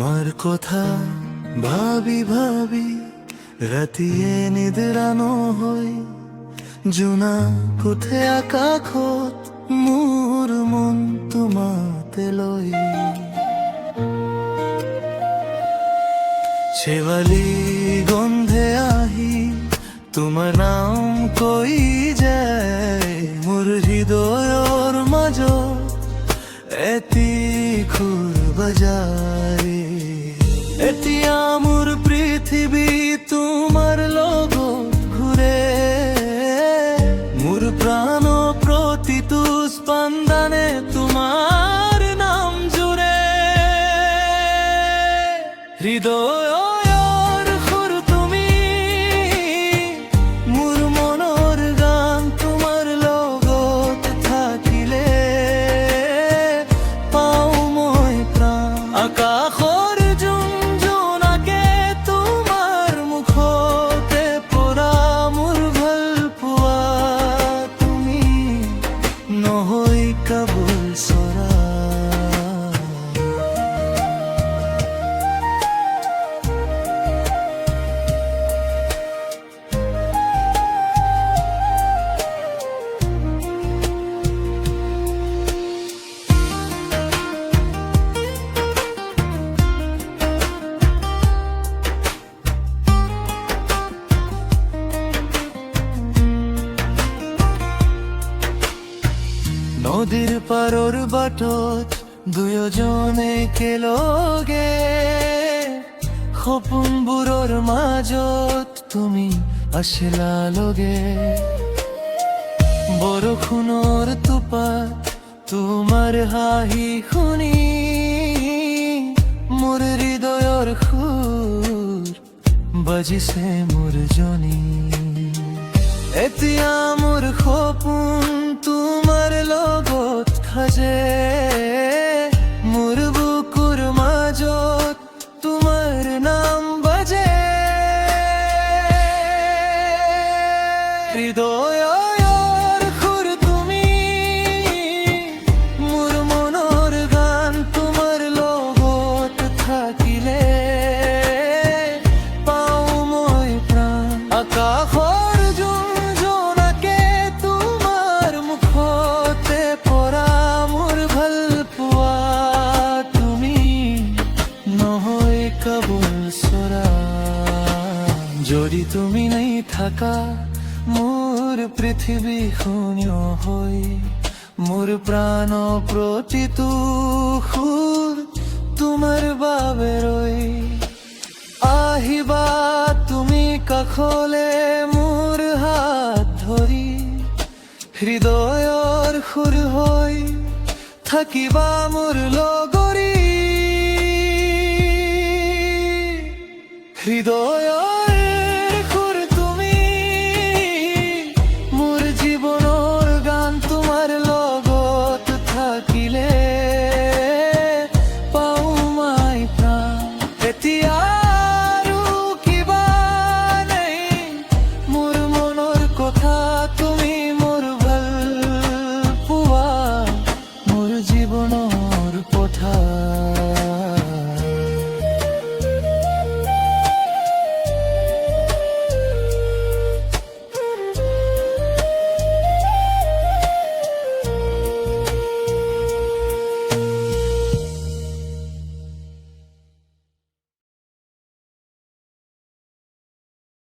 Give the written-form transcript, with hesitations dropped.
তোমার কথা ভাবি ভাবি রাতিয়ে নিদ্রানো হই জোনা কোঠে আকাশত মোৰ মন তোমাতে লৈ শেৱালি গন্ধে আহি তোমাৰ নাম কৈ যায় মোৰ হৃদয়ৰ মাজত এটি খুৰ বাজায় এতিয়া মোৰ পৃথিৱী তোমাৰ লগত ঘূৰে মোৰ প্ৰাণ প্ৰতিটো স্পন্দনে তোমাৰ নাম জুৰে হৃদয়ৰ সুৰ তুমি মোৰ মনৰ গান তোমাৰ লগত থাকিলে পাওঁ মই প্ৰাণ আকাশৰ জোনজোনাকে তোমাৰ মুখতে পৰা মোৰ ভাল পোৱা তুমি নহয় কেৱল চৰা নদীৰ পাৰৰ বাটত দুয়োজনে একেলগে সপোনবোৰৰ মাজত তুমি আছিলা লগে বৰষুণৰ টোপাত তোমাৰ হাঁহি শুনি মোৰ হৃদয়ৰ সুৰ বাজিছে মোৰ জনী এতিয়া মোৰ সপোন তোমাৰ লগত সাজে মোৰ বুকুৰ মাজত তোমাৰ নাম বাজে হৃদয়ৰ সুৰ তুমি মোৰ মনৰ গান তোমাৰ লগত থাকিলে পাওঁ মই প্ৰাণ আকাশৰ যদি তুমি নাই থাকা মোৰ পৃথিৱী শূন্য হৈ মোৰ প্ৰাণ প্ৰতিটো সুৰ তোমাৰ বাবে ৰৈ আহিবা তুমি কাষলে মোৰ হাত ধৰি হৃদয়ৰ সুৰ হৈ থাকিবা মোৰ লগৰী হৃদয়